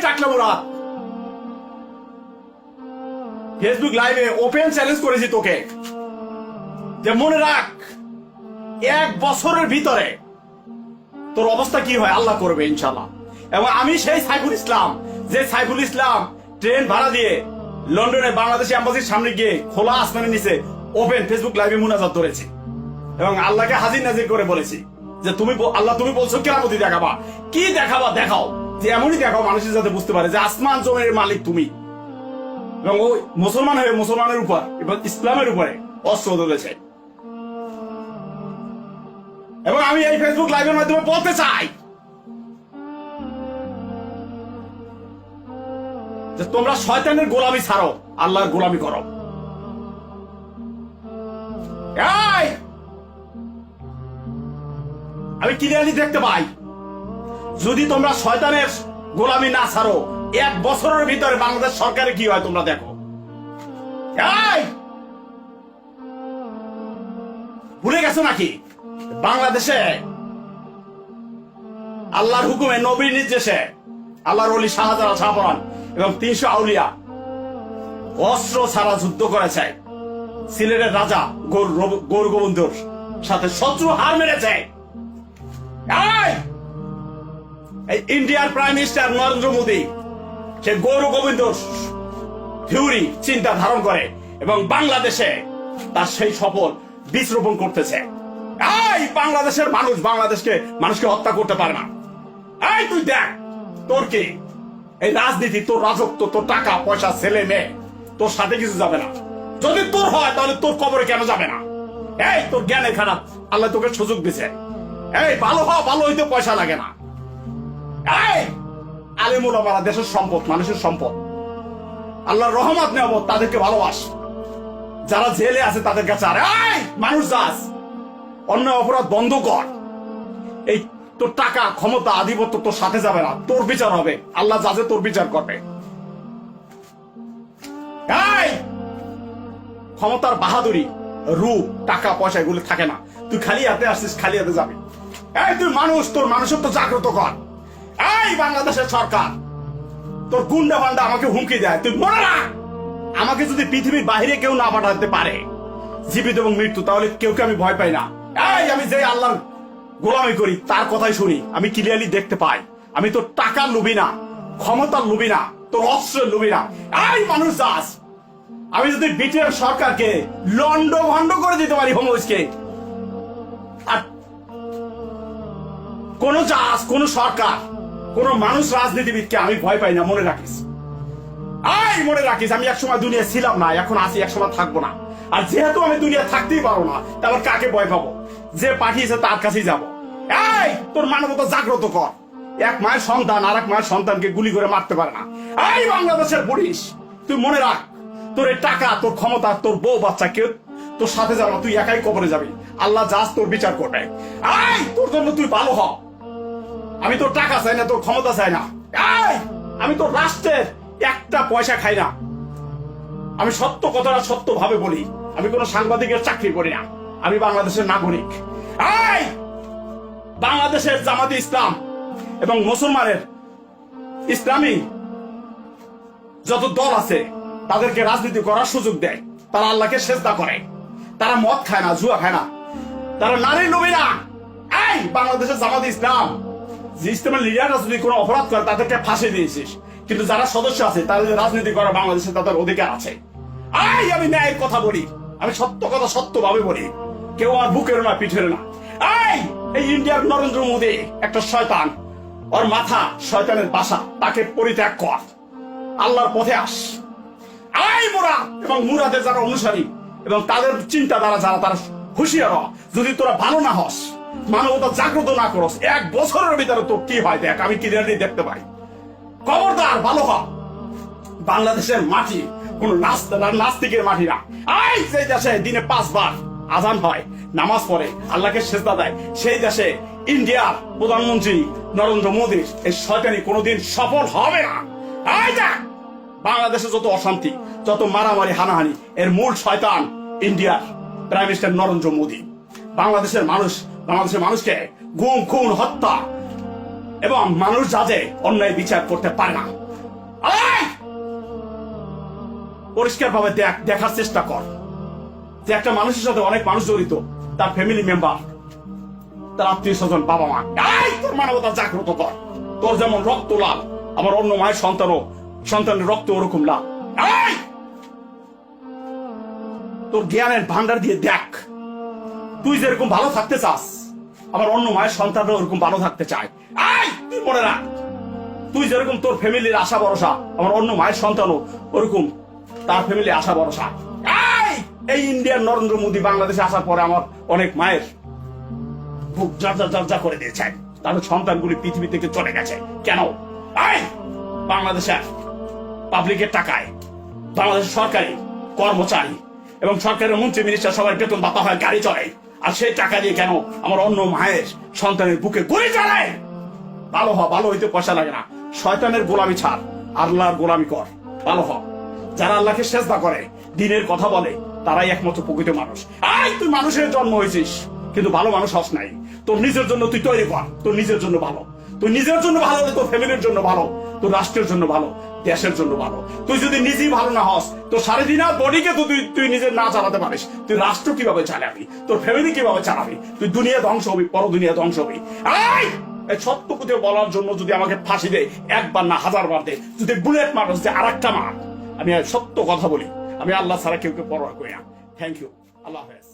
টাকলা মুরাদ, ফেসবুক লাইভে open challenge করেছি তোকে যে মনে রাখ 1 বছরের ভিতরে তোর অবস্থা কি হয় আল্লাহ করবে ইনশাল্লাহ। এবং আমি সেই সাইফুল ইসলাম, যে সাইফুল ইসলাম ট্রেন ভাড়া দিয়ে লন্ডনে বাংলাদেশ এম্বাসির সামনে গিয়ে খোলা আসমানের নিচে ওপেন ফেসবুক লাইভে মুনাজাত ধরেছি এবং আল্লাহকে হাজির নাজির করে বলেছি যে তুমি আল্লাহ তুমি বলছো কেরামতি দেখাবা, কি দেখাবা দেখাও, যে এমনই দেখাও মানুষের যাতে বুঝতে পারে যে আসমান জমির মালিক তুমি। এবং ওই মুসলমান হয়ে মুসলমানের উপর এবং ইসলামের উপরে অস্ত্র ধরেছে। এবং আমি এই ফেসবুক লাইভের মাধ্যমে বলতে চাই যে তোমরা শয়তানের গোলামি ছাড়ো, আল্লাহর গোলামি করো। আমি ক্লিয়ারলি দেখতে পাই যদি তোমরা শয়তানের গোলামি না ছাড়ো 1 বছরের ভিতরে বাংলাদেশ সরকারে কি হয় তোমরা দেখো। ভুলে গেছো নাকি বাংলাদেশে আল্লাহর হুকুমে নবীর নির্দেশে আল্লাহর ওলি শাহজালাল শাহপরান এবং 300 আউলিয়া অস্ত্র ছাড়া যুদ্ধ করেছে। সিলেটের রাজা গৌর গোবিন্দর সাথে শত্রু হার মেরেছে। এই ইন্ডিয়ার প্রাইম মিনিস্টার নরেন্দ্র মোদী সে গৌর গোবিন্দ থিওরি চিন্তা ধারণ করে এবং বাংলাদেশে তার সেই সফল বীজ রোপণ করতেছে। বাংলাদেশের মানুষ মানুষকে হত্যা করতে পারে না। তুই দেখ তোর কি এই রাজনীতি, তোর রাজত্ব, তোর টাকা পয়সা, ছেলে মেয়ে তোর সাথে কিছু যাবে না। যদি তোর হয় তাহলে তোর কবরে কেন যাবে না? তোর জ্ঞানে খারাপ, আল্লাহ তোকে সুযোগ দিছে। ভালো হওয়া, ভালো হইতে পয়সা লাগে না। আলেমুল আমারা দেশের সম্পদ, মানুষের সম্পদ, আল্লাহর রহমত নেব, তাদেরকে ভালোবাস। যারা জেলে আছে তাদের কাছে আর মানুষ যাস, অন্যায় অপরাধ বন্ধ কর। এই তোর টাকা, ক্ষমতা, আধিপত্য তোর সাথে যাবে না, তোর বিচার হবে, আল্লাহ যাজে তোর বিচার করবে। ক্ষমতার বাহাদুরি, রূপ, টাকা পয়সা এগুলো থাকে না। তুই খালি হাতে আসছিস, খালি হাতে যাবি। তুই মানুষ, তোর মানুষত্ব জাগ্রত কর। বাংলাদেশের সরকার তোর গুন্ডা বান্ডা আমাকে হুমকি দেয়, তুই মনে রাখ আমাকে যদি পৃথিবীর বাহিরে কেউ না পাঠাতে পারে, জীবিত এবং মৃত্যু, তাহলে কেউকে আমি ভয় পাই না। আমি যে আল্লাহর গোলামি করি তার কথাই শুনি, আমি ক্লিয়ারলি দেখতে পাই। আমি তোর টাকার লুবি না, ক্ষমতার লুবি না, তোর অস্ত্রের লুবি না। মানুষ দাস, আমি যদি ব্রিটেন সরকারকে লন্ড ভন্ড করে দিতে পারি, হোমসকে, আর কোন জাহাজ, কোন সরকার, কোন মানুষ, রাজনীতিবিদকে আমি ভয় পাই না। মনে রাখিস, মনে রাখিস, আমি একসময় দুনিয়া ছিলাম না, এখন আছি, একসময় থাকবো না। আর যেহেতু আমি দুনিয়া থাকতেই পারবো না, তারপর কাকে ভয় পাবো? যে পাঠিয়েছে তার কাছেই যাবো। তোর মানবতা জাগ্রত কর। এক মায়ের সন্তান আর এক মায়ের সন্তানকে গুলি করে মারতে পারে না। বাংলাদেশের পুলিশ, তুই মনে রাখ তোর এই টাকা, তোর ক্ষমতা, তোর বউ বাচ্চা কেউ তোর সাথে যাবো, তুই একাই কবরে যাবি। আল্লাহ জাজ তোর বিচার করবে। তোর জন্য তুই ভালো হ। আমি তোর টাকা চাই না, তোর ক্ষমতা চাই না। আমি তোর রাষ্ট্রের একটা পয়সা খাই না। আমি সত্য কথাটা সত্য ভাবে বলি। আমি কোন সাংবাদিকের চাকরি করি না, আমি বাংলাদেশের নাগরিক। বাংলাদেশের জামাতে ইসলাম এবং মুসলমানের ইসলামী যত দল আছে তাদেরকে রাজনীতি করার সুযোগ দেয়। তারা আল্লাহকে সেজদা করে, তারা মদ খায় না, জুয়া খায় না, তারা নারীর লোভী না। বাংলাদেশের জামাতে ইসলাম, যে ইসলামের লিডাররা যদি কোনো অপরাধ করে তাদেরকে ফাঁসি দিয়েছিস, কিন্তু যারা সদস্য আছে তাদের রাজনীতি করা বাংলাদেশে তাদের অধিকার আছে। আমি ন্যায়ের কথা বলি, আমি সত্য কথা সত্য ভাবে বলি, কেউ আর বুকের না পিঠের না। এই ইন্ডিয়ার নরেন্দ্র মোদী একটা শয়তান, ওর মাথা শয়তানের বাসা, তাকে পরিত্যাগ কর, আল্লাহর পথে আস। মুরাদ এবং মুরাদের যারা অনুসারী এবং তাদের চিন্তাধারা যারা, তারা হুঁশিয়ার হ। যদি তোরা ভালো না হস, মানবতা জাগ্রত না করস, 1 বছরের ভিতরে তোর কি হয় দেখ, আমি ক্লিয়ারলি দেখতে পাই। খবরদার ভালো হ। বাংলাদেশের মাটি কোন নাস্তিকের মাটি না। যে দেশে দিনে 5 বার আজান হয়, নামাজ পড়ে, আল্লাহকে সেজদা দেয়, সেই দেশে ইন্ডিয়ার প্রধানমন্ত্রী নরেন্দ্র মোদীর এই শয়তানি কোনোদিন সফল হবে না। বাংলাদেশে যত অশান্তি, যত মারামারি, হানাহানি, এর মূল শয়তান ইন্ডিয়ার প্রাইম মিনিস্টার নরেন্দ্র মোদী। বাংলাদেশের মানুষকে গুম, খুন, হত্যা এবং মানুষ যাতে অন্যায় বিচার করতে পারে না, পরিষ্কার ভাবে দেখার চেষ্টা কর যে একটা মানুষের সাথে অনেক মানুষ জড়িত, তার ফ্যামিলি মেম্বার, তার আত্মীয় স্বজন, বাবা মা। তোর মানবতা জাগ্রত কর। তোর যেমন রক্ত লাল, আমার অন্য মায়ের সন্তানের রক্ত ওরকম লাল। তোর জ্ঞানের ভান্ডার দিয়ে দেখ, তুই যেরকম ভালো থাকতে চাস, আমার অন্য মায়ের সন্তানরা ওরকম ভালো থাকতে চায়। তুই মনে রাখ, তুই যেরকম তোর ফ্যামিলির আশা ভরসা, আমার অন্য মায়ের সন্তানও ওরকম তার ফ্যামিলি আশা ভরসা। এই ইন্ডিয়ার নরেন্দ্র মোদী বাংলাদেশে আসার পরে আমার অনেক মায়ের বুক জর্জা করে দিয়েছে। তাদের সন্তানগুলি পৃথিবী থেকে চলে গেছে কেন? বাংলাদেশের পাবলিকের টাকায়, বাংলাদেশের সরকারি কর্মচারী এবং সরকারের মন্ত্রী মিনিস্টার সবাই বেতন ভাতা হয়, গাড়ি চলে, আর সেই টাকা দিয়ে কেন আমার অন্য মায়ের সন্তানের বুকে গুলি চালায়? ভালো হইতে পয়সা লাগে না। শয়তানের গোলামি ছাড়, আল্লাহর গোলামি কর, ভালো হ। যারা আল্লাহকে সেজদা করে, দিনের কথা বলে, তারাই একমাত্র প্রকৃত মানুষ। তুই মানুষের জন্ম হয়েছিস, কিন্তু ভালো মানুষ হস নাই। তোর নিজের জন্য তুই তৈরি কর, তোর নিজের জন্য ভালো। তুই নিজের জন্য ভালো হলে তোর ফ্যামিলির জন্য ভালো, তোর রাষ্ট্রের জন্য ভালো, দেশের জন্য ভালো। তুই যদি নিজেই ভালো না হস, তোর সারাদিনা বডিকে তো তুই নিজের না চালাতে পারিস, তুই রাষ্ট্র কিভাবে চালাবি? তোর ফ্যামিলি কিভাবে চালাবি? তুই দুনিয়া ধ্বংস হবি, পর দুনিয়া ধ্বংস হবি। এই সত্য কথা বলার জন্য যদি আমাকে ফাঁসি দে, একবার না 1000 বার দে, যদি বুলেট মারস যে আরেকটা মার, আমি সত্য কথা বলি। আমি আল্লাহ ছাড়া কেউ পরোয়া করি না। থ্যাংক ইউ, আল্লাহ হাফেজ।